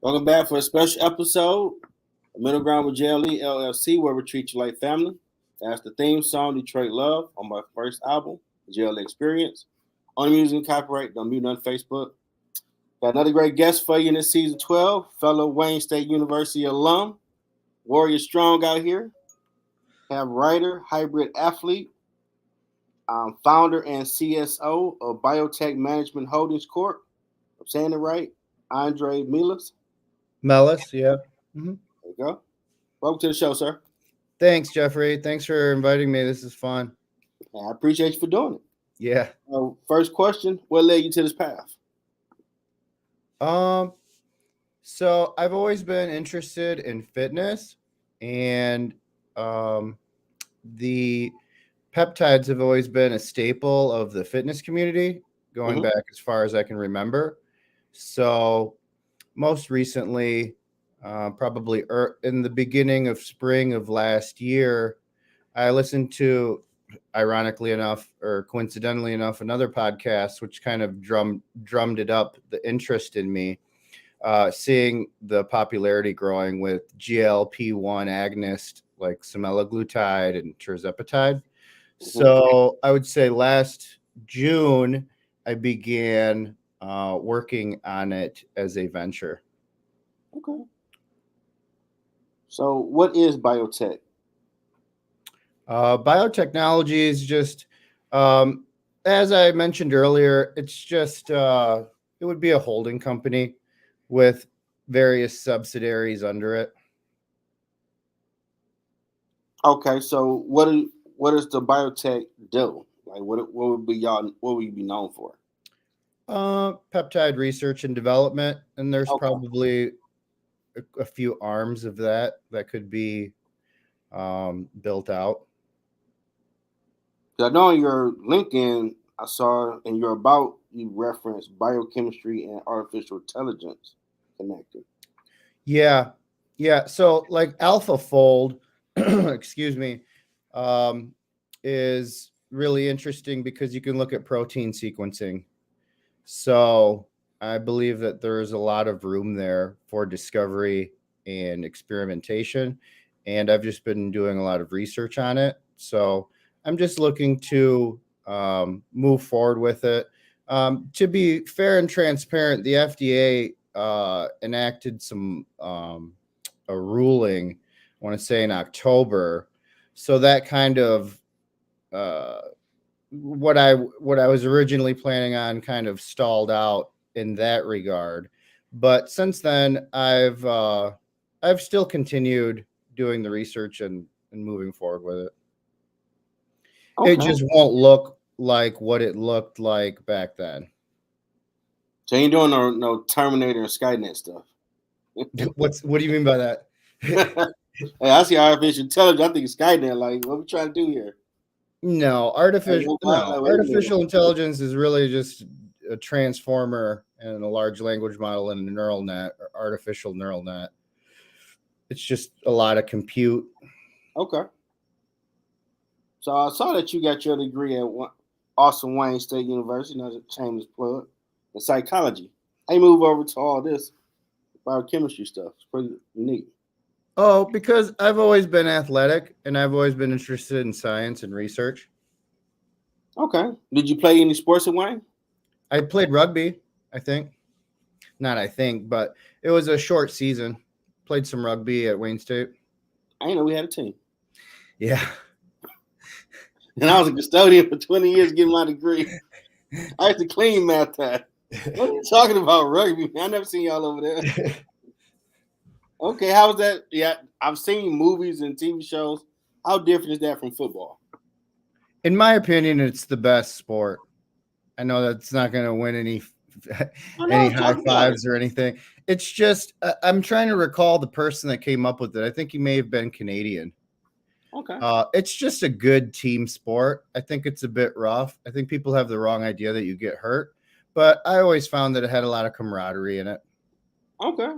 Welcome back for a special episode, Middle Ground with JLE, L.L.C, where we treat you like family. That's the theme song, Detroit Love, on my first album, JLE Experience. On the music and copyright, don't mute on Facebook. Got another great guest for you in this season 12, fellow Wayne State University alum, Warrior Strong out here. Have writer, hybrid athlete, founder and CSO of BIOTECH Management Holdings Corp. I'm saying it right, Andrei Mellas. Mellas, yeah. Mm-hmm. There you go. Welcome to the show, sir. Thanks, Jeffrey. Thanks for inviting me. This is fun. I appreciate you for doing it. Yeah. First question, what led you to this path? So I've always been interested in fitness, and the peptides have always been a staple of the fitness community going back as far as I can remember. So most recently, probably in the beginning of spring of last year, I listened to, ironically enough, or coincidentally enough, another podcast, which kind of drummed it up, the interest in me, seeing the popularity growing with GLP-1 agonist like semaglutide and tirzepatide. So I would say last June, I began working on it as a venture. Okay. So what is biotech? Biotechnology is just, as I mentioned earlier, it's just, it would be a holding company with various subsidiaries under it. Okay, so what does the biotech do? Like what would you be known for? Peptide research and development, and there's probably a few arms of that could be built out. I know on your LinkedIn, I saw in your about you referenced biochemistry and artificial intelligence connected. Yeah. So like AlphaFold, excuse me, is really interesting because you can look at protein sequencing. So I believe that there is a lot of room there for discovery and experimentation. And I've just been doing a lot of research on it. So I'm just looking to move forward with it. To be fair and transparent, the FDA enacted a ruling, I want to say in October. So that kind of what I was originally planning on kind of stalled out in that regard. But since then, I've still continued doing the research and moving forward with it. Okay. It just won't look like what it looked like back then. So you ain't doing no Terminator and Skynet stuff. What do you mean by that? Hey, I see artificial intelligence. I think it's Skynet. Like, what we trying to do here? No, artificial intelligence is really just a transformer and a large language model and a neural net or artificial neural net. It's just a lot of compute. Okay. So I saw that you got your degree at awesome Wayne State University, another shameless plug, in psychology. How you move over to all this biochemistry stuff? It's pretty neat. Oh, because I've always been athletic and I've always been interested in science and research. Okay. Did you play any sports at Wayne? I played rugby, but it was a short season. Played some rugby at Wayne State. I didn't know we had a team. Yeah. And I was a custodian for 20 years getting my degree. I used to clean math time. What are you talking about, rugby? I never seen y'all over there. Okay, how was that? Yeah, I've seen movies and TV shows. How different is that from football? In my opinion, it's the best sport. I know that's not going to win any high fives or anything. It's just I'm trying to recall the person that came up with it. I think he may have been Canadian. Okay. It's just a good team sport. I think it's a bit rough. I think people have the wrong idea that you get hurt, but I always found that it had a lot of camaraderie in it. Okay.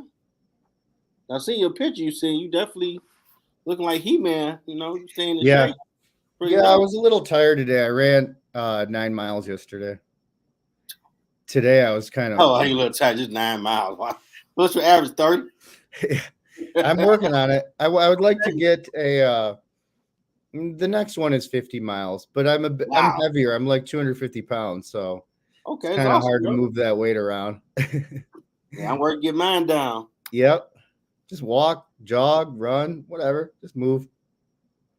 I see your picture. You definitely looking like He-Man. You staying in shape. I was a little tired today. I ran 9 miles yesterday. Today I was kind of. Oh, you a little tired? Just 9 miles. Wow. What's your average? 30? I'm working on it. I would like to get a. The next one is 50 miles, but I'm Wow. heavier. I'm like 250 pounds, so Okay, it's it's kind of awesome, hard to bro. move that weight around. Yeah, I'm working to get mine down. Yep. Just walk, jog, run, whatever. Just move.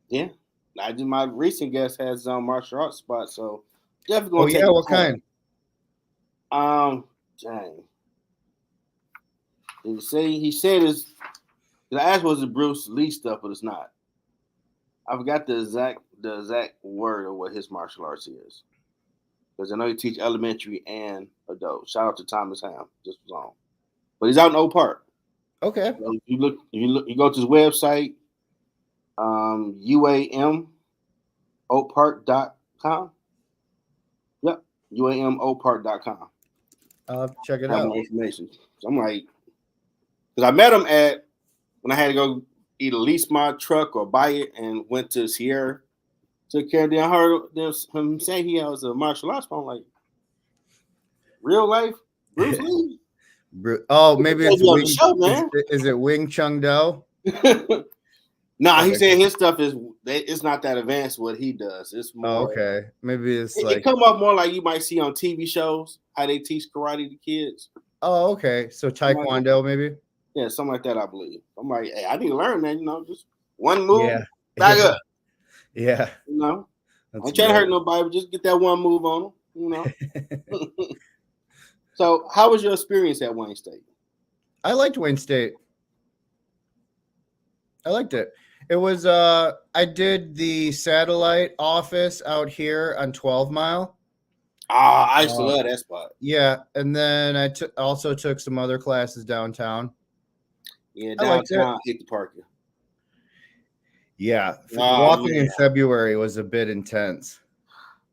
Yeah. My recent guest has martial arts spot, so definitely gonna take yeah, a what class. kind? Dang. He said it's. I asked was it Bruce Lee stuff, but it's not. I forgot the exact word of what his martial arts is. Because I know he teach elementary and adult. Shout out to Thomas Ham. Just was on. But he's out in Oak Park. Okay. So you go to his website, uamoakpark.com. Yep, uamoakpark.com. I'll check it I have out. more information. So I'm like, because I met him when I had to go either lease my truck or buy it, and went to Sierra. Took care of them. I heard him say he was a martial arts. I'm like, real life Bruce Lee. Oh, maybe it's Wing. Show, man. Is it Wing Chun Do? Nah, he's saying his stuff it's not that advanced. What he does, it's more. Oh, okay, maybe it's it come off more like you might see on TV shows how they teach karate to kids. Oh, okay. So Taekwondo, maybe. Yeah, something like that, I believe. I'm like, hey, I need to learn that. Just one move, back up. Yeah. I'm trying to hurt nobody, but just get that one move on them. So, how was your experience at Wayne State? I liked Wayne State. I liked it. It was I did the satellite office out here on 12 Mile. I used to love that spot. Yeah, and then I also took some other classes downtown. Yeah, downtown, hit the parking. Yeah, walking in February was a bit intense.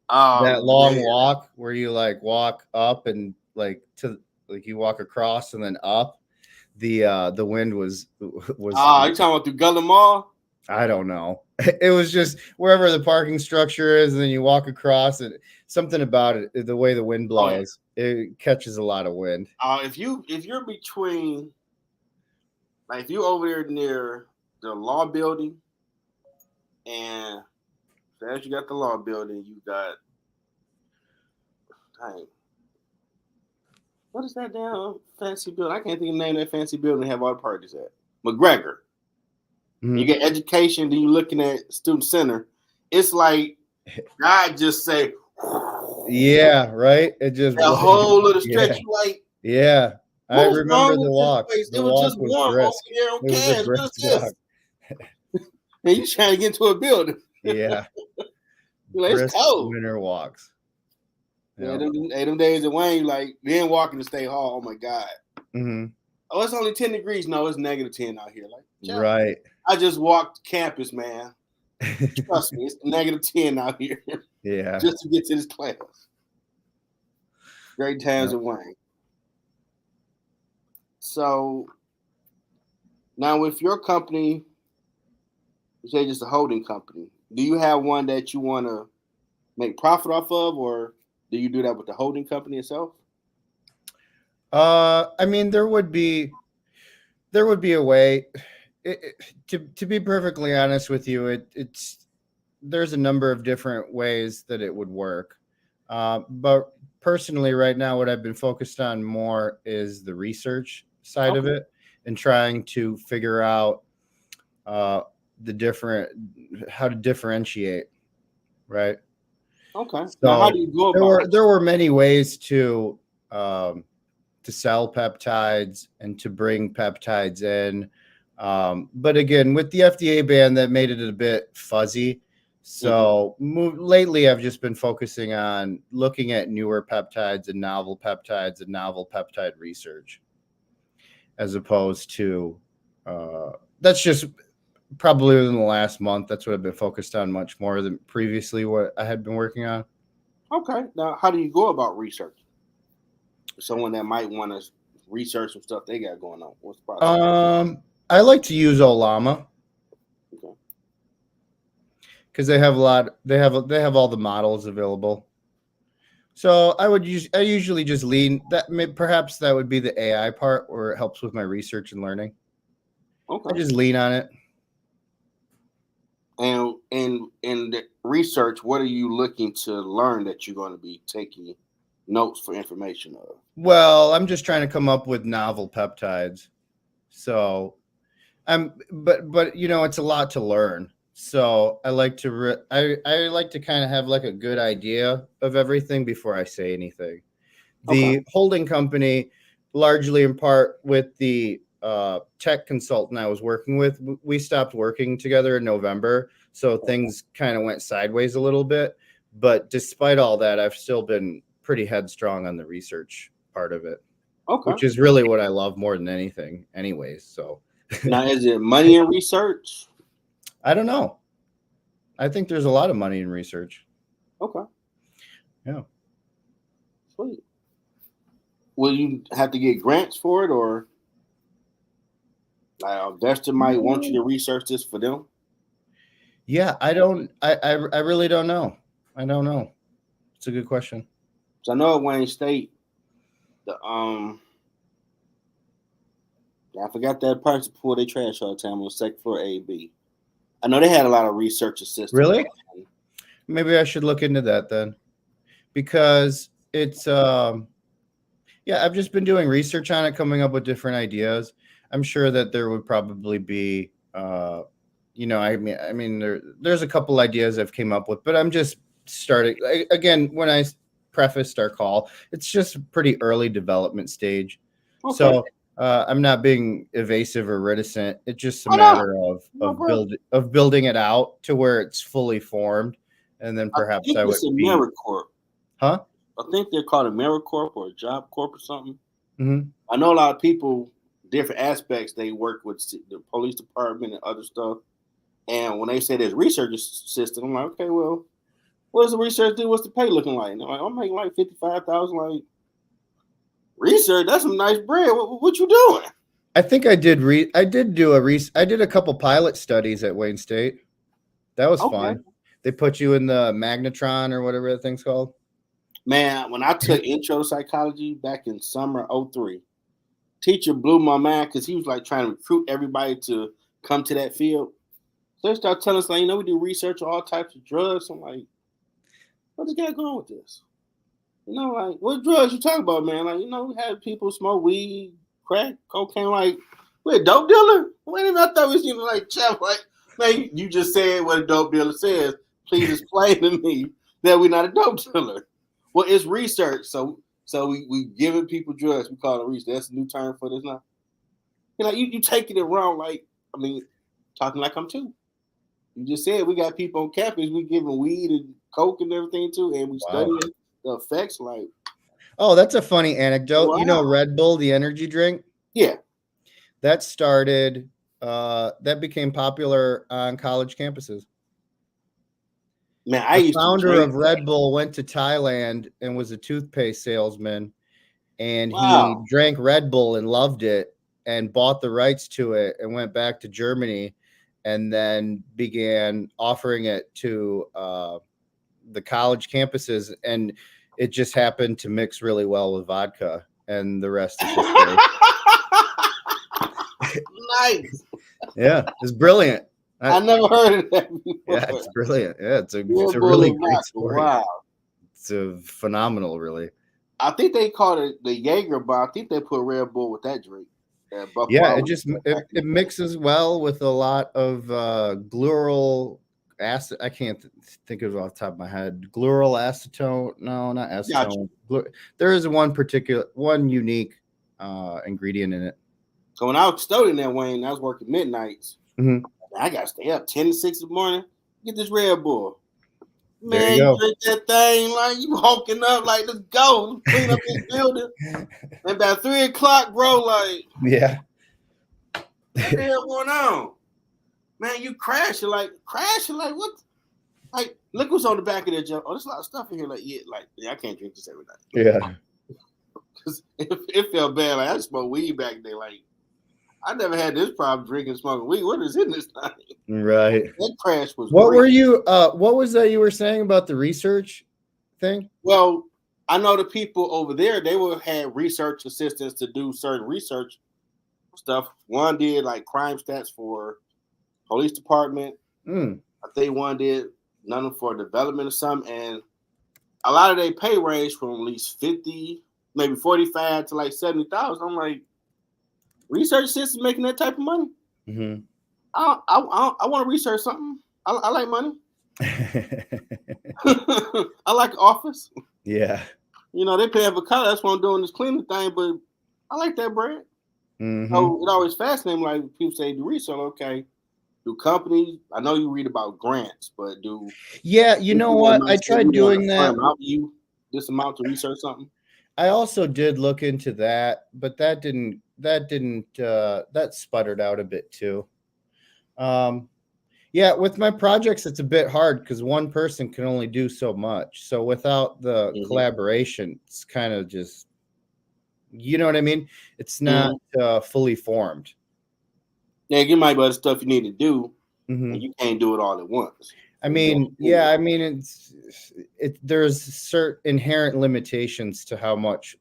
That long walk where you like walk up and you walk across and then up. The wind was. You talking about through Gullah Mall? I don't know. It was just wherever the parking structure is, and then you walk across it. Something about it, the way the wind blows, it catches a lot of wind. If you're between, like, if you're over there near the law building, and so as you got the law building, you got, what is that damn fancy building? I can't think of the name of that fancy building they have all the parties at. McGregor. Mm-hmm. You get education, then you're looking at Student Center. It's like God just say, yeah, right. It just a whole little stretch. You like, yeah. I remember the walk. It was just warm over there on campus. What's this? And you trying to get into a building. Yeah. Like, it's cold. Winter walks. Yeah, them days at Wayne, like, then walking to State Hall. Oh my God. Mm-hmm. Oh, it's only 10 degrees. No, it's negative 10 out here. Like, right. I just walked campus, man. Trust me, it's negative 10 out here. Yeah. Just to get to this class. Great times at Wayne. So now with your company, you say just a holding company. Do you have one that you want to make profit off of, or do you do that with the holding company itself? I mean, there would be a way. To be perfectly honest with you, there's a number of different ways that it would work. But personally, right now, what I've been focused on more is the research side of it, and trying to figure out how to differentiate. Right. Okay. So now, how do you go about there were many ways to sell peptides and to bring peptides in. But again, with the FDA ban, that made it a bit fuzzy. So lately, I've just been focusing on looking at newer peptides and novel peptide research, as opposed to that's just probably within the last month. That's what I've been focused on much more than previously what I had been working on. Okay. Now, how do you go about research? Someone that might want to research some stuff they got going on. What's the process? I like to use Olama. Okay. Because they have all the models available. So I usually just lean that perhaps that would be the AI part where it helps with my research and learning. Okay. I just lean on it. And in the research, what are you looking to learn that you're going to be taking notes for information of? Well, I'm just trying to come up with novel peptides. So but you know, it's a lot to learn. So I like to I like to kind of have like a good idea of everything before I say anything. Okay. The holding company, largely in part with the tech consultant I was working with, we stopped working together in November. So things kind of went sideways a little bit. But despite all that, I've still been pretty headstrong on the research part of it, Okay. which is really what I love more than anything, anyways. So Now, is it money in research? I don't know. I think there's a lot of money in research. Okay. Yeah. Sweet. Will you have to get grants for it, or a investor might want you to research this for them? Yeah, I really don't know. I don't know. It's a good question. So I know at Wayne State, the I forgot that person pulled their trash all the time on the second floor A&B. I know they had a lot of research assistants. Really? Maybe I should look into that then, because it's yeah, I've just been doing research on it, coming up with different ideas. I'm sure that there would probably be you know, I mean there's a couple ideas I've came up with, but I'm just starting again. When I prefaced our call, it's just pretty early development stage. Okay. So I'm not being evasive or reticent. It's just a matter of building it out to where it's fully formed, and then perhaps I would it's a be, AmeriCorp. huh? I think they're called AmeriCorp or a Job Corp or something. Mm-hmm. I know a lot of people, different aspects. They work with the police department and other stuff. And when they say there's research assistant, I'm like, okay, well, what does the research do? What's the pay looking like? And they're like, I'm making like 55,000. Like, research, that's some nice bread. What you doing? I think I did I did a couple pilot studies at Wayne State. That was fun. They put you in the magnetron or whatever that thing's called. Man, when I took intro to psychology back in summer 03, teacher blew my mind because he was like trying to recruit everybody to come to that field. So they start telling us, like, you know, we do research on all types of drugs. I'm like, what the guy going with this? You know, like, what drugs you talking about, man? Like, you know, we had people smoke weed, crack, cocaine. Like, we a dope dealer? Wait a minute, I thought we was even like, chap, like, man, you just said what a dope dealer says. Please explain to me that we're not a dope dealer. Well, it's research, so we giving people drugs. We call it research. That's a new term for this now. You know, you taking it wrong. Like, I mean, talking like I'm too. You just said we got people on campus. We giving weed and coke and everything too, and we studying the effects. Like, oh, that's a funny anecdote. Wow. You know, Red Bull, the energy drink. Yeah, that started. That became popular on college campuses. Man, the founder of Red Bull went to Thailand and was a toothpaste salesman, and he drank Red Bull and loved it and bought the rights to it and went back to Germany and then began offering it to the college campuses, and it just happened to mix really well with vodka, and the rest is history. Nice. Yeah, it's brilliant. I never heard of that before. Yeah, it's brilliant. Yeah, it's a really great story. Wow. It's a phenomenal, really. I think they called it the Jaeger bar. I think they put Red Bull with that drink. Yeah, it mixes well with a lot of glural acid. I can't think of it off the top of my head. Glural acetone. No, not acetone. Gotcha. There is one unique ingredient in it. So when I was studying that, Wayne, I was working midnights. Mm-hmm. I got to stay up 10 to 6 in the morning. Get this Red Bull. Man, you drink that thing like you honking up, like, let's go. Let's clean up this building. And about 3 o'clock, bro, like, yeah. What the hell going on? Man, you crashing like what? Like, look what's on the back of that jump. Oh, there's a lot of stuff in here. Like, I can't drink this every night. Yeah. Because it felt bad. Like, I smoked weed back then. Like, I never had this problem drinking, smoking weed. What is in this thing? Right. That crash was what great. Were you what was that you were saying about the research thing? Well, I know the people over there, they will have research assistants to do certain research stuff. One did like crime stats for police department. Mm. I think one did none for development or something. And a lot of their pay range from at least 50, maybe 45 to like 70,000. I'm like, research assistants making that type of money? Mm-hmm. I want to research something. I like money. I like office. Yeah. You know, they pay avocado. That's what I'm doing, this cleaning thing, but I like that bread. Mm-hmm. So it always fascinates me. Like people say, do research. Okay, do companies? I know you read about grants, but do Yeah, you know what? I tried doing that. Out you this amount to research something. I also did look into that, but that sputtered out a bit too. Yeah, with my projects, it's a bit hard because one person can only do so much. So without the collaboration, it's kind of just, you know what I mean? It's not fully formed. Yeah, you might be other stuff you need to do, and you can't do it all at once. I mean, yeah, I mean, there's certain inherent limitations to how much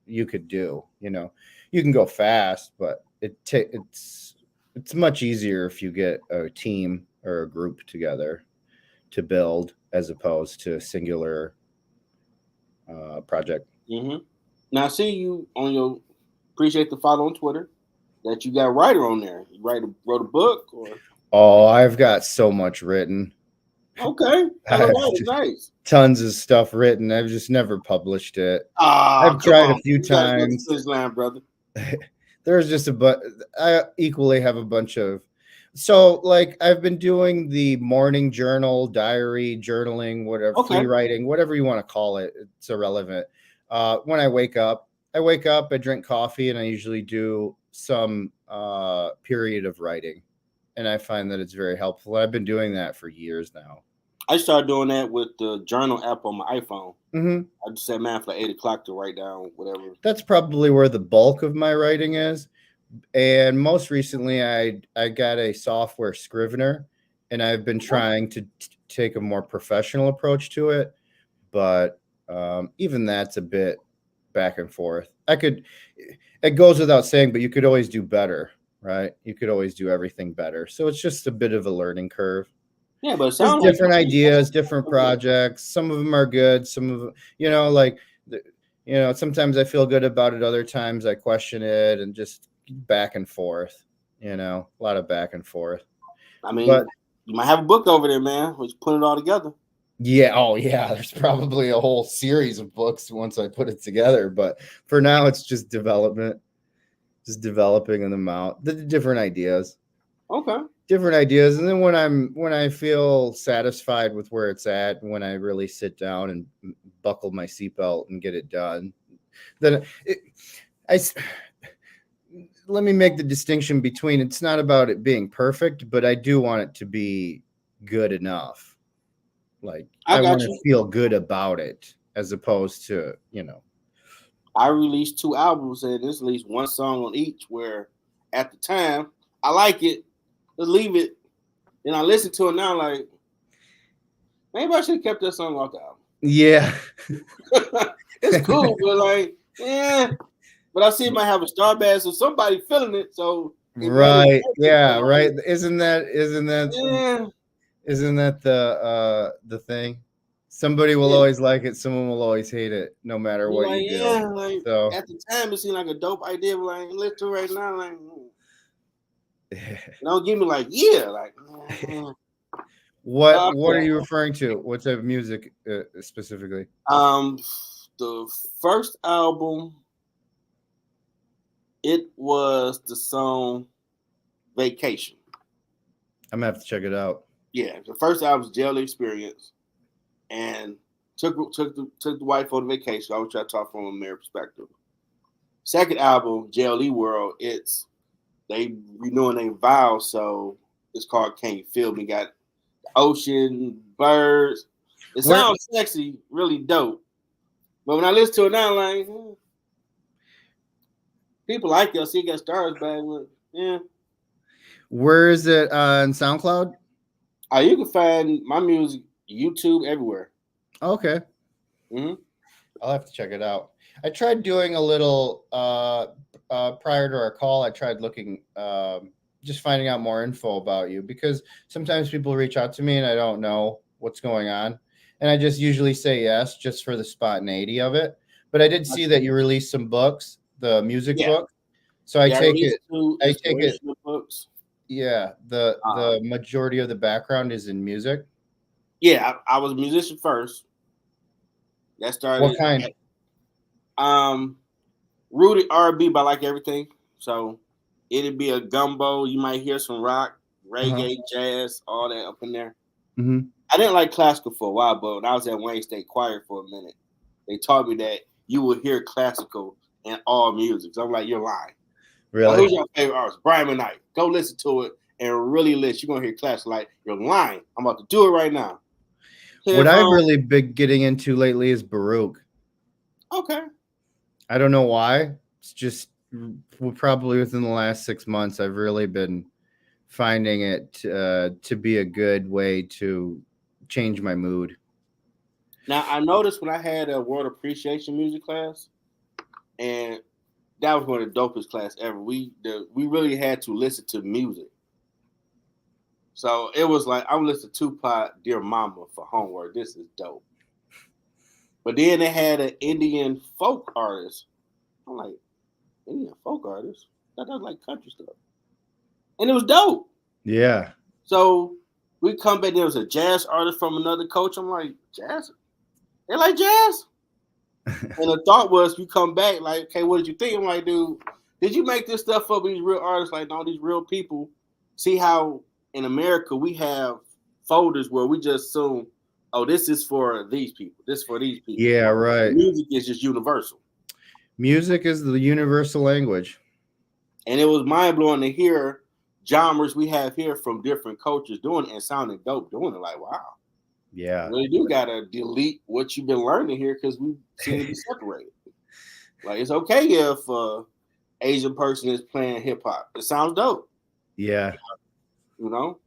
you could do. You know, you can go fast, but it's much easier if you get a team or a group together to build as opposed to a singular project. Now, I see you on your appreciate the follow on Twitter that you got a writer on there. You wrote a book or? Oh, I've got so much written. Okay, nice. Tons of stuff written. I've just never published it. Oh, I've tried a few times. Line, brother. There's just I equally have a bunch of. So, like, I've been doing the morning journal, diary, journaling, whatever, free writing, whatever you want to call it. It's irrelevant. When I wake up, I drink coffee, and I usually do some period of writing. And I find that it's very helpful. I've been doing that for years now. I started doing that with the journal app on my iPhone. I just said, man, for 8 o'clock to write down whatever. That's probably where the bulk of my writing is. And most recently, I got a software Scrivener, and I've been trying to take a more professional approach to it. But even that's a bit back and forth. It goes without saying, but you could always do better, right? You could always do everything better. So it's just a bit of a learning curve. Yeah, but there's different ideas, different projects. Some of them are good. Some of them, sometimes I feel good about it. Other times I question it, and just back and forth, a lot of back and forth. I mean, but you might have a book over there, man. Let's put it all together. Yeah. Oh, yeah. There's probably a whole series of books once I put it together. But for now, it's just development, just developing them out, the different ideas. Okay. Different ideas. And then when I feel satisfied with where it's at, when I really sit down and buckle my seatbelt and get it done, then let me make the distinction between, it's not about it being perfect, but I do want it to be good enough. Like I want to feel good about it, as opposed to, I released 2 albums, and there's at least one song on each where at the time I like it, let's leave it. And I listen to it now, like, maybe I should have kept that song off the album. Yeah. It's cool, but like, yeah. But I see it might have a star badge, so somebody feeling it. So right, yeah, right. Isn't that the thing? Somebody will always like it, someone will always hate it, no matter what you do. Yeah, like so, at the time it seemed like a dope idea, but like let's do right now, like don't give me like like what are you referring to? What type of music specifically? The first album, it was the song Vacation. I'm gonna have to check it out. Yeah, the first album was JLE Experience, and took the wife on vacation. I was trying to talk from a married perspective. Second album, JLE World, they renewing their vows, so it's called Can You Feel Me? Got the ocean, birds. It sounds sexy, really dope. But when I listen to it now, like people like it. I see it got stars back with Where is it on SoundCloud? You can find my music YouTube everywhere. Okay. I'll have to check it out. I tried doing a little prior to our call. I tried looking, just finding out more info about you, because sometimes people reach out to me and I don't know what's going on, and I just usually say yes just for the spontaneity of it. But I did see that you released some books, the music Yeah. book. So I take released it. 2 I take it. inspirational books. Yeah, the majority of the background is in music. Yeah, I was a musician first. That started. What kind? Rooted R&B, but I like everything. So it'd be a gumbo. You might hear some rock, reggae, jazz, all that up in there. Mm-hmm. I didn't like classical for a while, but when I was at Wayne State Choir for a minute, they taught me that you will hear classical in all music. So I'm like, you're lying. Really? Like, who's your favorite artist? Brian McKnight. Go listen to it and really listen. You're gonna hear classical. Like, you're lying. I'm about to do it right now. What I've really been getting into lately is Baruch. Okay. I don't know why. It's just probably within the last 6 months, I've really been finding it to be a good way to change my mood. Now, I noticed when I had a world appreciation music class, and that was one of the dopest class ever. We really had to listen to music. So it was like, I'm listening to Tupac, Dear Mama for homework. This is dope. But then they had an Indian folk artist. I'm like, Indian folk artist? That does like country stuff. And it was dope. Yeah. So we come back, there was a jazz artist from another coach. I'm like, jazz? They like jazz? And the thought was, you come back, like, okay, what did you think? I'm like, dude, did you make this stuff up with these real artists? Like, no, these real people. See how in America we have folders where we just assume, oh, this is for these people. This is for these people. Yeah, right. Music is just universal. Music is the universal language. And it was mind-blowing to hear genres we have here from different cultures doing it and sounding dope doing it. Like, wow. Yeah. You really do got to delete what you've been learning here because we seem to be separated. Like, it's okay if Asian person is playing hip-hop. It sounds dope. Yeah. You know?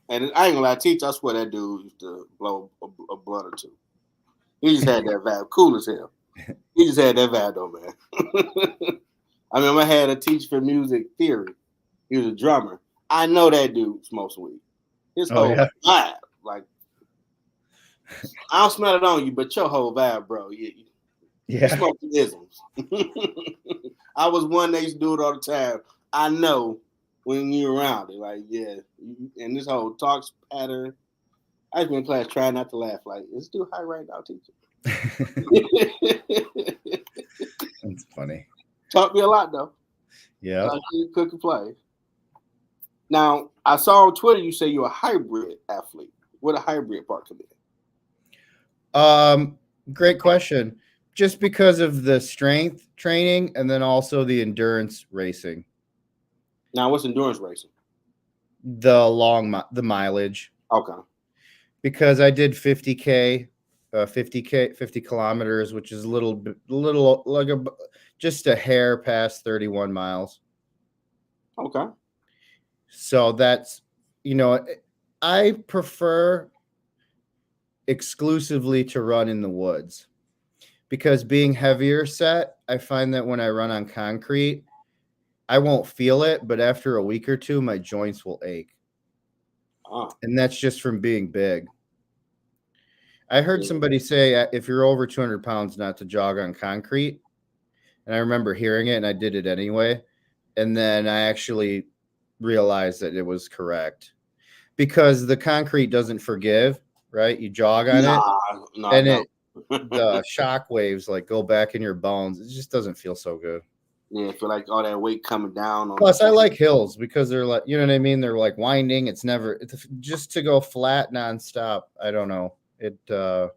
And I ain't gonna lie, teacher, I swear that dude used to blow a blunt or two. He just had that vibe. Cool as hell. He just had that vibe, though, man. I mean, I had a teacher for music theory. He was a drummer. I know that dude smokes weed. His whole vibe, like, I don't smell it on you, but your whole vibe, bro. You smoking isms. I was one that used to do it all the time. I know when you're around it, like, yeah. And this whole talks pattern. I was in class trying not to laugh. Like, is this dude high right now, teacher? That's funny. Taught me a lot, though. Yeah. Cook and play. Now, I saw on Twitter you say you're a hybrid athlete. What a hybrid part could be? Great question. Just because of the strength training and then also the endurance racing. Now, what's endurance racing? The mileage. Okay. Because I did 50 kilometers, which is a little like just a hair past 31 miles. Okay. So that's, I prefer exclusively to run in the woods because being heavier set, I find that when I run on concrete, I won't feel it, but after a week or two, my joints will ache. And that's just from being big. I heard somebody say if you're over 200 pounds, not to jog on concrete. And I remember hearing it and I did it anyway. And then I actually realized that it was correct because the concrete doesn't forgive, right? You jog on it the shock waves like go back in your bones. It just doesn't feel so good. Yeah, I feel like all that weight coming down. Plus, I like hills because they're like, you know what I mean? They're like winding. It's just to go flat nonstop. I don't know. I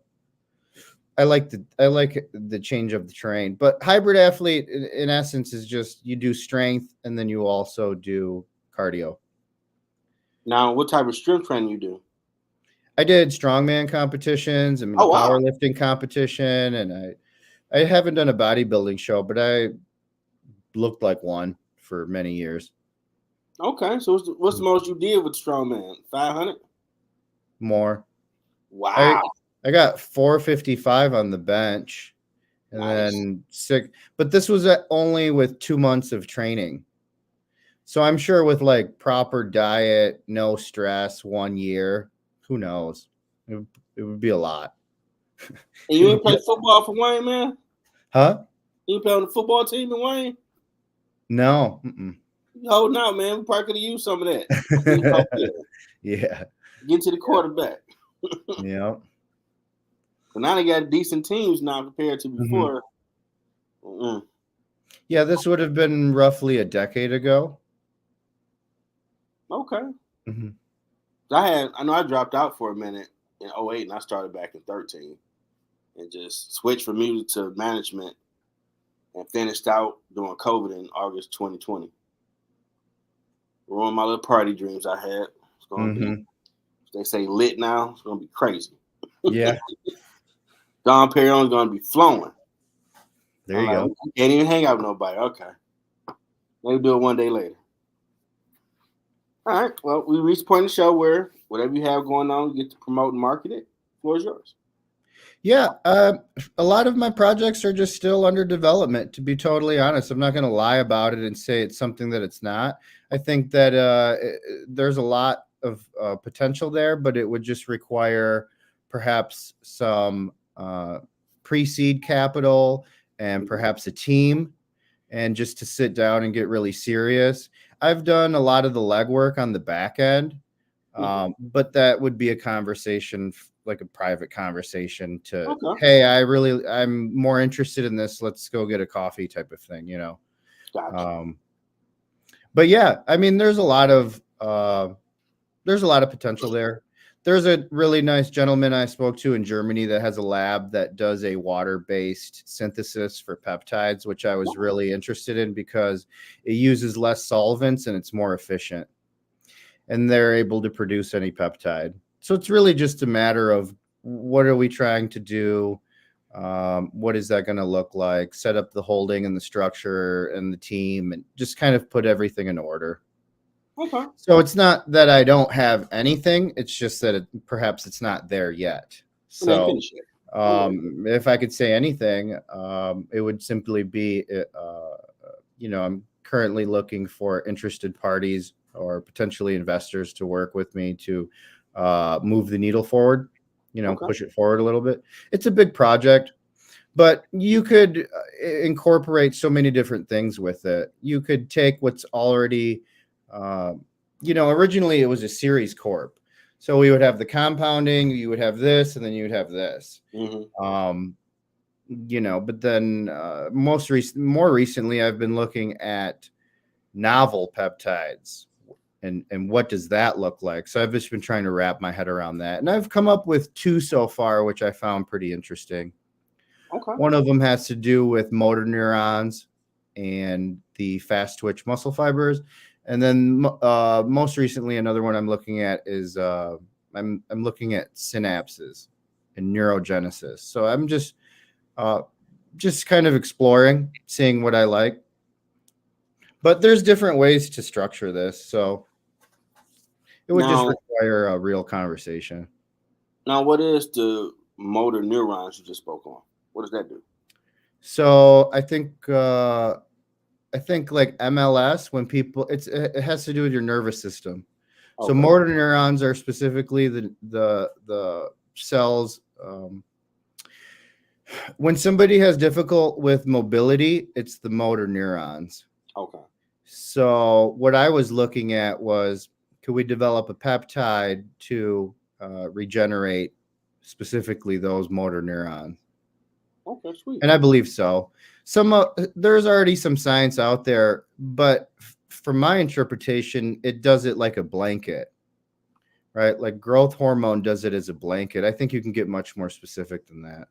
like the change of the terrain. But hybrid athlete, in essence, is just you do strength and then you also do cardio. Now, what type of strength training you do? I did strongman competitions and powerlifting competition, and I haven't done a bodybuilding show, but I looked like one for many years. Okay, so what's the most you did with strongman? 500? More. Wow. I got 455 on the bench, and Nice. then 6. But this was only with 2 months of training. So I'm sure with like proper diet, no stress, 1 year, who knows? It would be a lot. And you ain't play football for Wayne, man? Huh? You ain't play on the football team in Wayne? No. You holding out, man. We probably could have used some of that. Yeah. Get to the quarterback. Yeah. But now they got decent teams now compared to before. Yeah, this would have been roughly a decade ago. Okay. I know I dropped out for a minute in 2008 and I started back in 2013 and just switched from music to management and finished out during COVID in August 2020. Ruined my little party dreams I had. It's gonna be, they say lit now. It's gonna be crazy. Yeah. Dom Perignon is gonna be flowing. There you go. Can't even hang out with nobody. Okay. Maybe do it one day later. All right. Well, we reached the point in the show where whatever you have going on, you get to promote and market it. The floor is yours. Yeah. A lot of my projects are just still under development, to be totally honest. I'm not going to lie about it and say it's something that it's not. I think that there's a lot of potential there, but it would just require perhaps some pre-seed capital and perhaps a team, and just to sit down and get really serious. I've done a lot of the legwork on the back end, but that would be a conversation, like a private conversation to, hey, I'm more interested in this. Let's go get a coffee type of thing, you know? Gotcha. But yeah, I mean, there's a lot of potential there. There's a really nice gentleman I spoke to in Germany that has a lab that does a water-based synthesis for peptides, which I was really interested in because it uses less solvents and it's more efficient. And they're able to produce any peptide. So it's really just a matter of what are we trying to do? What is that going to look like? Set up the holding and the structure and the team and just kind of put everything in order. Okay. So it's not that I don't have anything. It's just that perhaps it's not there yet. So if I could say anything, it would simply be, I'm currently looking for interested parties or potentially investors to work with me to move the needle forward, push it forward a little bit. It's a big project, but you could incorporate so many different things with it. You could take what's already, originally it was a series corp. So we would have the compounding, you would have this, and then you would have this. But then more recently, I've been looking at novel peptides. And what does that look like? So I've just been trying to wrap my head around that. And I've come up with 2 so far, which I found pretty interesting. Okay. One of them has to do with motor neurons and the fast twitch muscle fibers. And then most recently, another one I'm looking at is I'm looking at synapses and neurogenesis. So I'm just kind of exploring, seeing what I like. But there's different ways to structure this. So it would just require a real conversation. Now, what is the motor neurons you just spoke on? What does that do? So I think like MLS, when people, it has to do with your nervous system. Okay. So motor neurons are specifically the cells. When somebody has difficult with mobility, it's the motor neurons. Okay. So what I was looking at was, could we develop a peptide to regenerate specifically those motor neurons? Okay, sweet. And I believe so. There's already some science out there, but from my interpretation, it does it like a blanket, right? Like growth hormone does it as a blanket. I think you can get much more specific than that,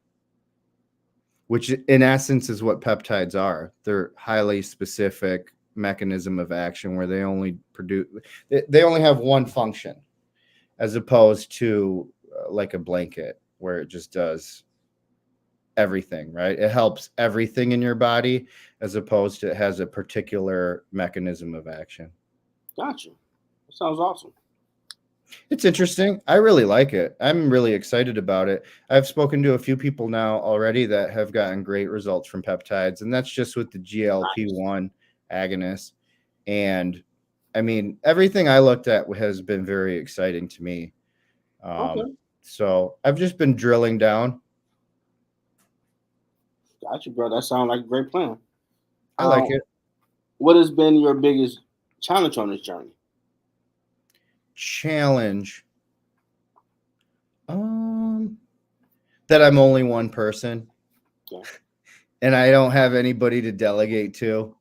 which in essence is what peptides are. They're highly specific mechanism of action where they only have one function, as opposed to like a blanket where it just does everything, right? It helps everything in your body, as opposed to it has a particular mechanism of action. Gotcha. That sounds awesome. It's interesting. I really like it. I'm really excited about it. I've spoken to a few people now already that have gotten great results from peptides, and that's just with the GLP-1 agonist. And I mean, everything I looked at has been very exciting to me. Okay, So I've just been drilling down. got you, bro. That sounds like a great plan. I like it. What has been your biggest challenge on this journey? Challenge. That I'm only one person. Okay. And I don't have anybody to delegate to.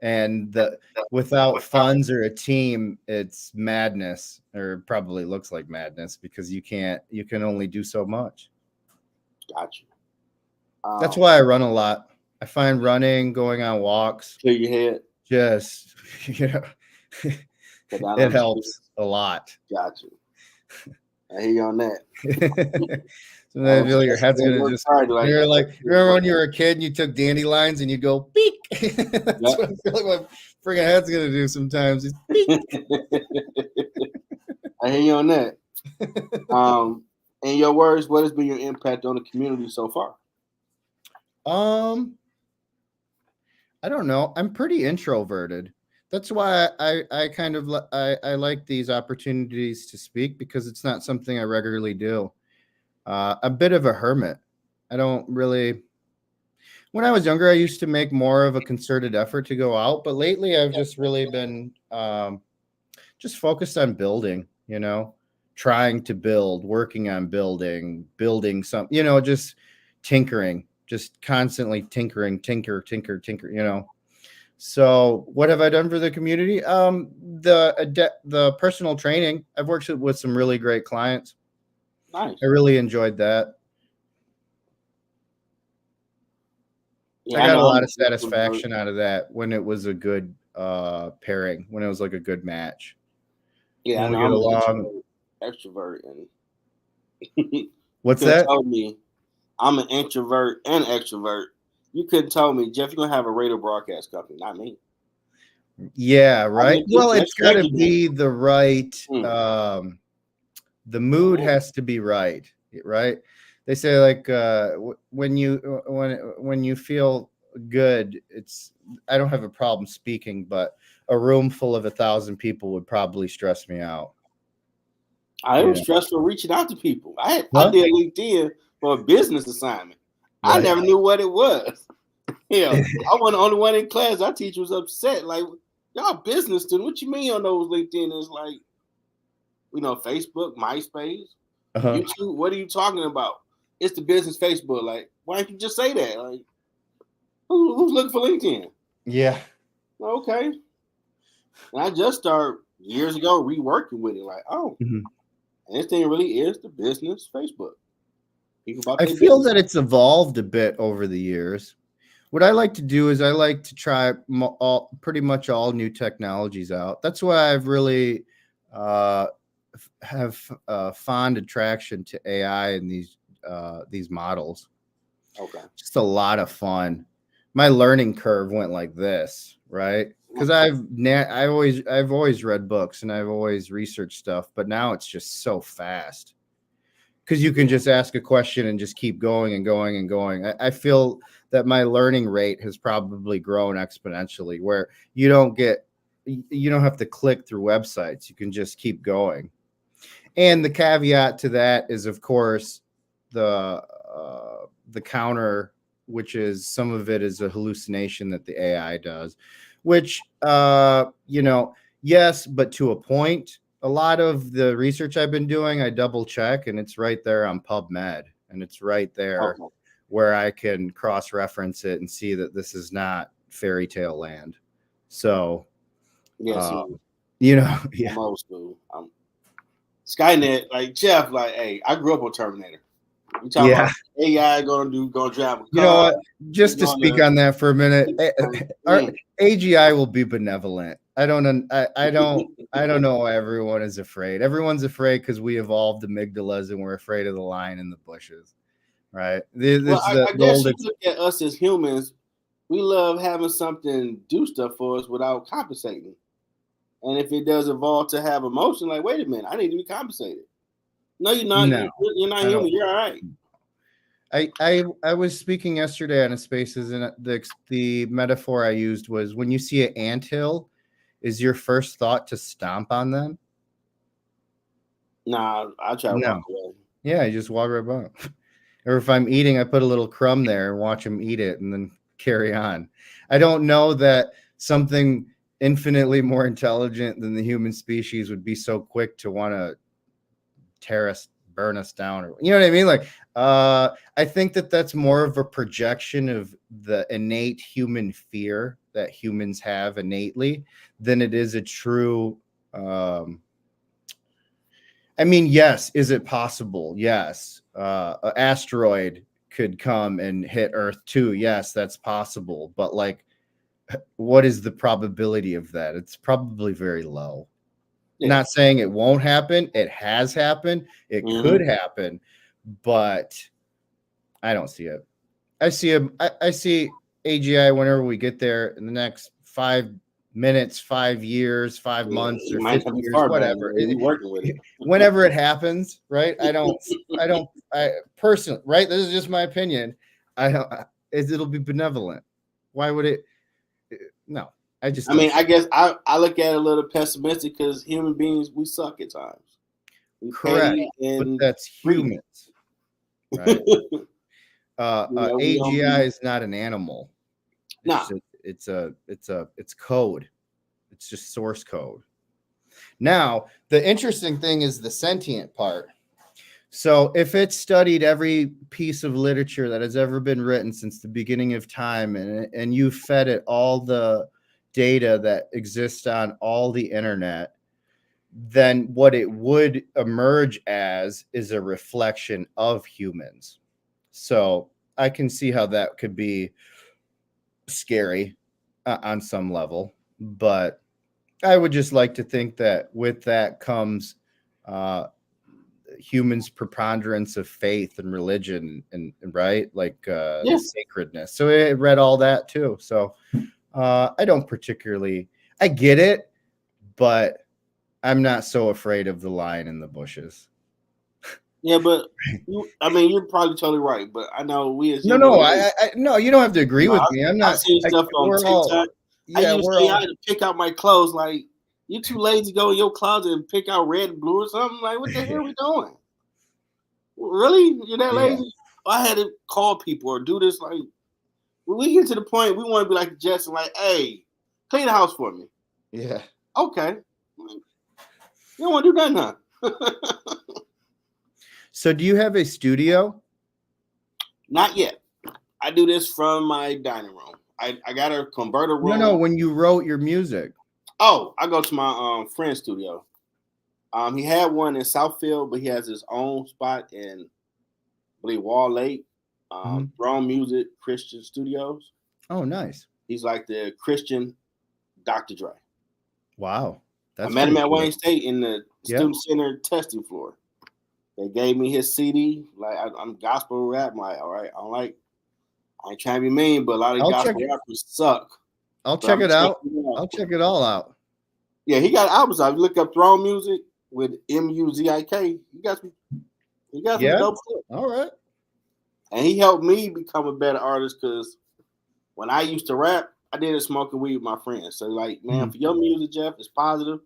And without funds or a team, it's madness, or probably looks like madness, because you can only do so much. Got you. That's why I run a lot. I find running, going on walks, clear your head. Just, it helps a lot. Got you. I hear you on that. Sometimes I feel like your head's gonna just. You're like, remember when you were a kid and you took dandelions and you go peek? That's what I feel like my freaking head's gonna do sometimes. It's peek. I hear you on that. In your words, what has been your impact on the community so far? I don't know. I'm pretty introverted. That's why I kind of I like these opportunities to speak, because it's not something I regularly do. A bit of a hermit. I don't really. When I was younger, I used to make more of a concerted effort to go out, but lately I've just really been just focused on building. Trying to build, working on building some. Just tinkering, just constantly tinkering, tinker. So what have I done for the community? The personal training. I've worked with some really great clients. Nice. I really enjoyed that. Yeah, I got a lot of satisfaction out of that when it was a good pairing, when it was like a good match. Yeah, when I we know, get I'm along. Extrovert and what's that? Told me I'm an introvert and extrovert. You couldn't tell me, Jeff, you're gonna have a radio broadcast company, not me. Yeah, right. Well, it's got to be the right. The mood has to be right. They say like when you feel good, I don't have a problem speaking, but a room full of 1,000 people would probably stress me out. I was stressful reaching out to people. I did LinkedIn for a business assignment. Right. I never knew what it was. I wasn't the only one in class. Our teacher was upset. Like, y'all business student, what you mean on those LinkedIn? It's like, Facebook, MySpace, YouTube. What are you talking about? It's the business Facebook. Like, why don't you just say that? Like, who's looking for LinkedIn? Yeah. Okay. And I just started years ago reworking with it. Like, and this thing really is the business Facebook. I feel that it's evolved a bit over the years. What I like to do is I like to try pretty much all new technologies out. That's why I've really have fond attraction to AI and these models. Okay. Just a lot of fun. My learning curve went like this, right? Because I've always read books and I've always researched stuff, but now it's just so fast. Because you can just ask a question and just keep going and going and going. I feel that my learning rate has probably grown exponentially, where you don't have to click through websites. You can just keep going. And the caveat to that is, of course, the counter, which is some of it is a hallucination that the AI does, which, yes, but to a point. A lot of the research I've been doing, I double check, and it's right there on PubMed, and it's right there where I can cross-reference it and see that this is not fairy tale land. So, yes, yeah. I'm old school. Skynet, like Jeff, like, hey, I grew up on Terminator. You talking about AI gonna drive a car? You know what? Just to speak on that for a minute, AGI will be benevolent. I don't know why everyone is afraid. Everyone's afraid because we evolved amygdalas and we're afraid of the lion in the bushes, right? I guess you look at us as humans. We love having something do stuff for us without compensating. And if it does evolve to have emotion, like, wait a minute, I need to be compensated. No, you're not. No, you're not I human. don't. You're all right. I was speaking yesterday on a Spaces, and the metaphor I used was when you see an anthill, is your first thought to stomp on them? Nah, I try to walk away. Yeah, I just walk right by. Or if I'm eating, I put a little crumb there and watch them eat it and then carry on. I don't know that something infinitely more intelligent than the human species would be so quick to want to tear us, burn us down, or you know what I mean? Like, I think that that's more of a projection of the innate human fear that humans have innately than it is a true. I mean, yes, is it possible? Yes, an asteroid could come and hit Earth too. Yes, that's possible. But like, what is the probability of that? It's probably very low. Yeah. Not saying it won't happen. It has happened. It could happen, but I don't see it. I see AGI whenever we get there in the next 5 minutes, 5 years, 5 months, or 50 years, whatever. Working with it. Whenever it happens, right? I personally, right? This is just my opinion. It'll be benevolent. Why would it? No, I guess I look at it a little pessimistic because human beings, we suck at times. Correct, but that's humans, right? AGI is not an animal. It's code. It's just source code. Now, the interesting thing is the sentient part. So if it's studied every piece of literature that has ever been written since the beginning of time, and you fed it all the data that exists on all the internet, then what it would emerge as is a reflection of humans. So I can see how that could be scary on some level, but I would just like to think that with that comes humans' preponderance of faith and religion and right, like sacredness. So it read all that too. So I don't particularly, I get it, but I'm not so afraid of the lion in the bushes. Yeah, but you're probably totally right. But I know we as no, you don't have to agree with me. I'm not. I've seen stuff on TikTok. I used to had to pick out my clothes. Like, you too lazy to go in your closet and pick out red and blue or something. Like, what the hell are we doing? Really? You're that lazy? I had to call people or do this. Like, when we get to the point, we want to be like the Jets and like, hey, clean the house for me. Yeah. Okay. You don't want to do that, huh? So do you have a studio? Not yet. I do this from my dining room. I got a converter room. No, when you wrote your music. Oh, I go to my friend's studio. He had one in Southfield, but he has his own spot in, I believe, Wall Lake, Throne Music Christian Studios. Oh, nice. He's like the Christian Dr. Dre. Wow. I met him at Wayne State in the student center testing floor. They gave me his CD. Like, I'm gospel rap. I'm like, all right, I ain't trying to be mean, but a lot of gospel rappers suck. I'll check it out. I'll check it all out. Yeah, he got albums out. You look up Throne Music with Muzik. He got some dope stuff. All right. And he helped me become a better artist because when I used to rap, I did it smoking weed with my friends. So, like, man, for your music, Jeff, it's positive.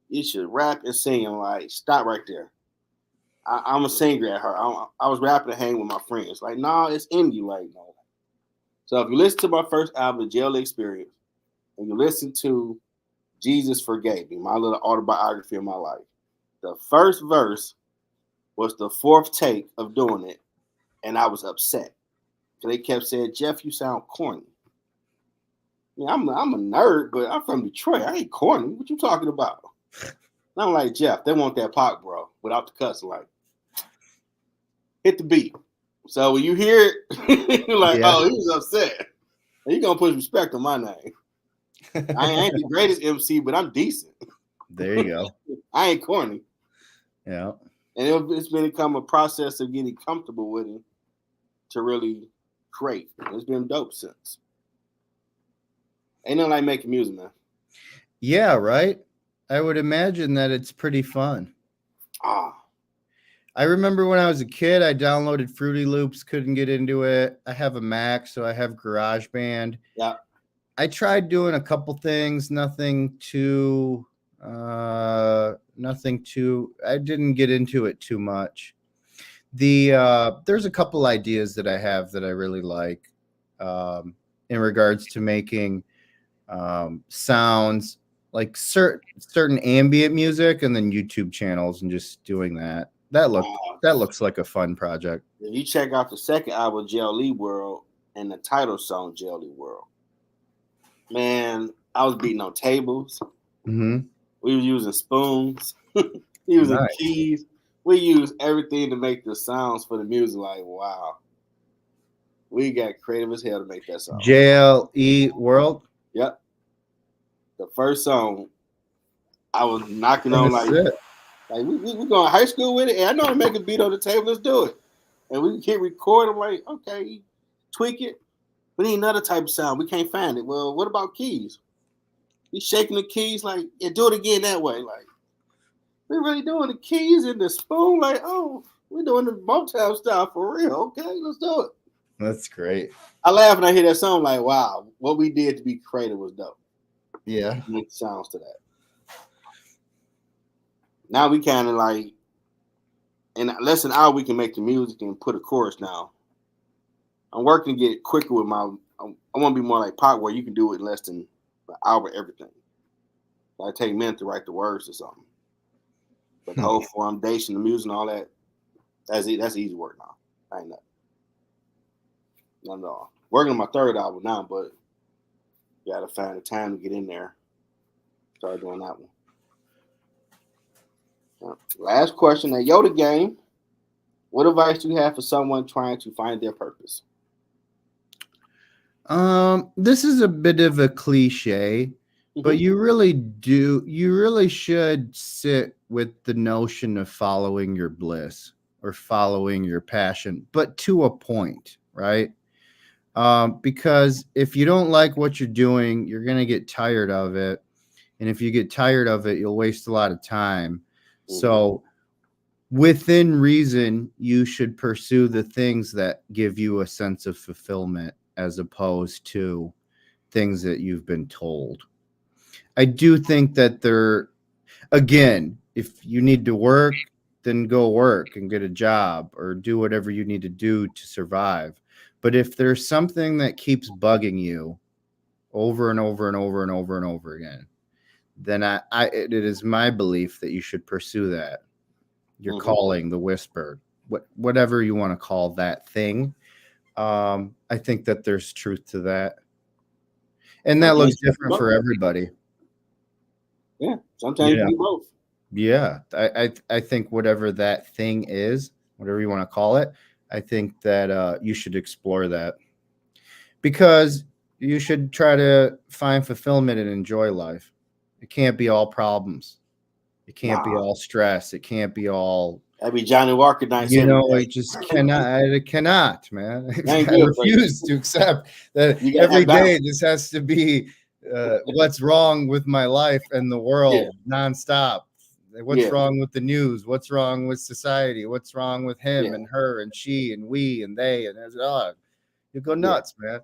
You should rap and sing. I'm like, stop right there. I'm a singer at heart. I was rapping to hang with my friends. Like, nah, it's in you. Like, no. So if you listen to my first album, JLE Experience, and you listen to Jesus Forgave Me, my little autobiography of my life, the first verse was the fourth take of doing it, and I was upset. So they kept saying, Jeff, you sound corny. I mean, I'm a nerd, but I'm from Detroit. I ain't corny. What you talking about? And I'm like, Jeff, they want that pop, bro, without the cuss. Like, hit the beat. So when you hear it, you're like, oh, he was upset. You're going to put respect on my name. I ain't the greatest MC, but I'm decent. There you go. I ain't corny. Yeah. And it's become a process of getting comfortable with it to really create. It's been dope since. Ain't nothing like making music, man. Yeah, right. I would imagine that it's pretty fun. Ah, I remember when I was a kid, I downloaded Fruity Loops, couldn't get into it. I have a Mac, so I have GarageBand. yeah. I tried doing a couple things, nothing too I didn't get into it too much. There's a couple ideas that I have that I really like in regards to making sounds like certain ambient music and then YouTube channels and just doing that. That looks like a fun project. If you check out the second album, JLE World, and the title song, JLE World, man, I was beating on tables. Mm-hmm. We were using spoons, using Nice. keys. We used everything to make the sounds for the music. Like, wow, we got creative as hell to make that song. JLE World. Yep. The first song, I was knocking on like we going to high school with it. And I know how to make a beat on the table. Let's do it. And we hit record. I'm like, okay, tweak it. We need another type of sound. We can't find it. Well, what about keys? He's shaking the keys like, yeah, do it again that way. Like, we really doing the keys and the spoon. Like, oh, we're doing the Motown style for real. Okay, let's do it. That's great. I laugh when I hear that song. Like, wow, what we did to be creative was dope. Yeah. Make sounds to that. Now we kind of like, in less than an hour, we can make the music and put a chorus now. I'm working to get quicker with my, I want to be more like Pac, where you can do it in less than an hour, everything. I take minutes to write the words or something. But the whole foundation, the music and all that, that's easy work now. I ain't that. Not at all. Working on my third album now, but you gotta find the time to get in there. Start doing that one. Last question at Yoda Game. What advice do you have for someone trying to find their purpose? This is a bit of a cliche, but you really should sit with the notion of following your bliss or following your passion, but to a point, right? Because if you don't like what you're doing, you're going to get tired of it. And if you get tired of it, you'll waste a lot of time. So within reason, you should pursue the things that give you a sense of fulfillment as opposed to things that you've been told. I do think that again, if you need to work, then go work and get a job or do whatever you need to do to survive. But if there's something that keeps bugging you over and over and over and over and over again, then it is my belief that you should pursue that. Your calling, the whisper, whatever you want to call that thing. I think that there's truth to that. And that looks different for everybody. Yeah, sometimes you do both. Yeah, I think whatever that thing is, whatever you want to call it, I think that you should explore that because you should try to find fulfillment and enjoy life. It can't be all problems. It can't be all stress. It can't be all. That'd be Johnny Walker nights. You know, it just cannot. It cannot, man. I refuse to accept that every day just has to be what's wrong with my life and the world nonstop. What's wrong with the news? What's wrong with society? What's wrong with him and her and she and we and they and you go nuts, man.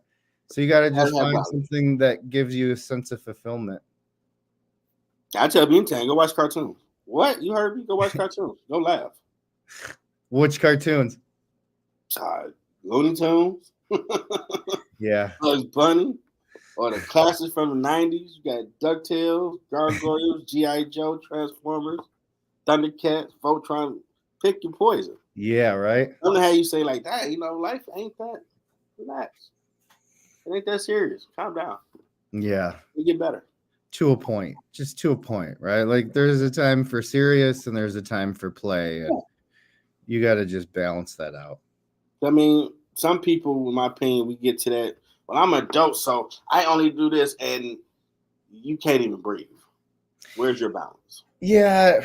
So you got to just find something that gives you a sense of fulfillment. I tell people anytime, go watch cartoons. What? You heard me? Go watch cartoons. Don't laugh. Which cartoons? Looney Tunes. Yeah. Bugs Bunny. Or the classics from the 90s. You got DuckTales, Gargoyles, G.I. Joe, Transformers, Thundercats, Voltron. Pick your poison. Yeah, right. I don't know how you say like that. You know, life ain't that. Relax. It ain't that serious. Calm down. Yeah. You get better. To a point. Just to a point, right? Like there's a time for serious and there's a time for play. And you got to just balance that out. I mean, some people, in my opinion, we get to that. Well, I'm an adult, so I only do this, and you can't even breathe. Where's your balance? Yeah,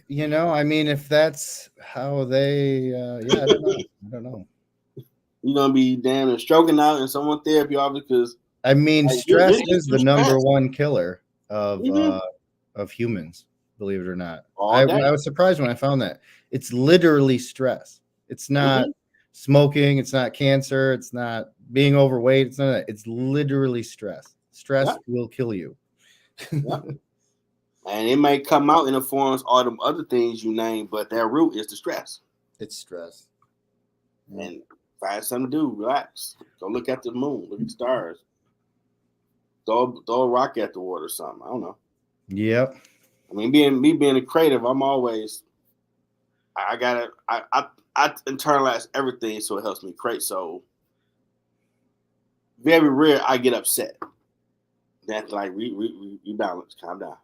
you know, I mean, if that's how they, I don't know. You're gonna be damn and stroking out in someone therapy office because I mean, stress is the number one killer of of humans, believe it or not. All I day. was surprised when I found that. It's literally stress. It's not smoking. It's not cancer. It's not being overweight. It's not that. It's literally stress. Stress will kill you. And it may come out in the forms of all them other things you name, but their root is the stress. It's stress. And find something to do. Relax. Go look at the moon. Look at the stars. Throw a rock at the water or something. I don't know. Yep. I mean, being a creative, I'm always I internalize everything so it helps me create. So very rare I get upset. That's like rebalance, calm down.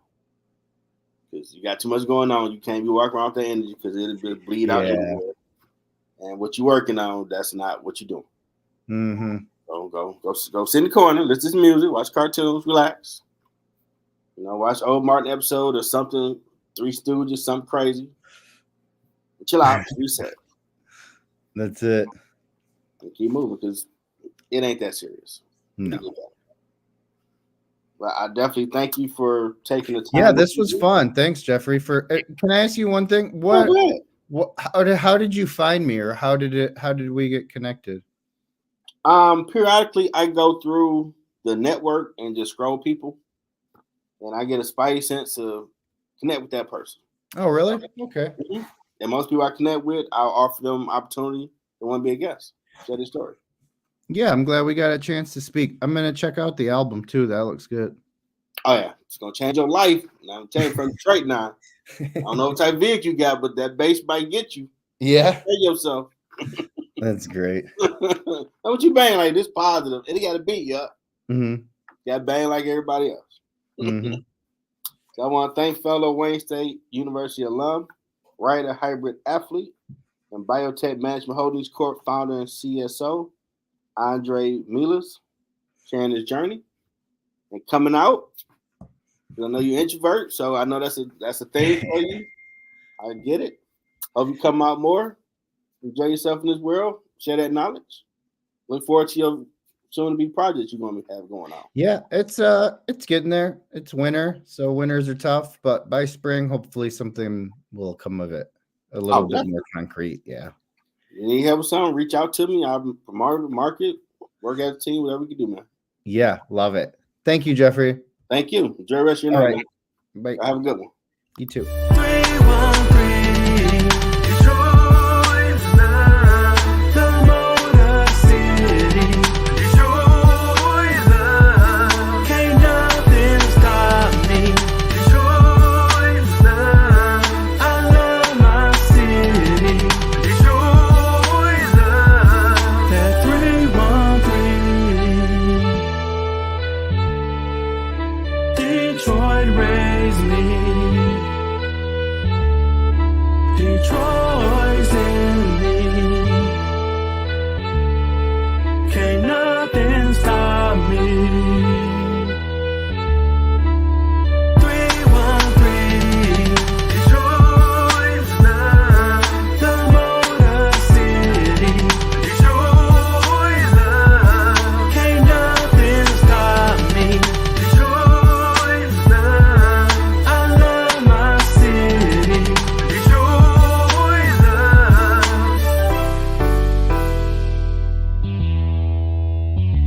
Because you got too much going on. You can't be walking around with that energy because it'll just bleed out everywhere. And what you're working on, that's not what you're doing. Mm-hmm. Go sit in the corner, listen to music, watch cartoons, relax. Watch old Martin episode or something, Three Stooges, something crazy. Chill out, reset. That's it. And keep moving because it ain't that serious. No. But I definitely thank you for taking the time. Yeah, this was fun. Thanks, Jeffrey. Can I ask you one thing? How did you find me, or how did we get connected? Periodically I go through the network and just scroll people, and I get a spidey sense to connect with that person. Oh, really? Okay. Mm-hmm. And most people I connect with, I'll offer them opportunity to want to be a guest, share their story. Yeah, I'm glad we got a chance to speak. I'm gonna check out the album too. That looks good. Oh yeah, it's gonna change your life. And I'm telling you from Detroit now. I don't know what type of vehicle you got, but that bass might get you. Yeah. Tell yourself. That's great. What you bang like this positive? And it got to beat you up. Mm-hmm. Got to bang like everybody else. Mm-hmm. So I want to thank fellow Wayne State University alum, writer, hybrid athlete, and BIOTECH Management Holdings Corp founder and CSO, Andrei Mellas, sharing his journey and coming out. I know you're introvert, so I know that's a thing for you. I get it. Hope you come out more. Enjoy yourself in this world. Share that knowledge. Look forward to your soon-to-be projects you're going to have going on. Yeah, it's getting there. It's winter, so winters are tough, but by spring, hopefully something will come of it. A little bit more concrete. Yeah. You need help with something? Reach out to me. I'm from market, work as a team, whatever we can do, man. Yeah, love it. Thank you, Jeffrey. Thank you. Enjoy the rest of your night. Right. Bye. Have a good one. You too. 313 Detroit's love, the Motor City. Detroit's love, can't nothing stop me. Detroit's love, I love my city. Detroit's love, that 313. Detroit raised me. Detroit.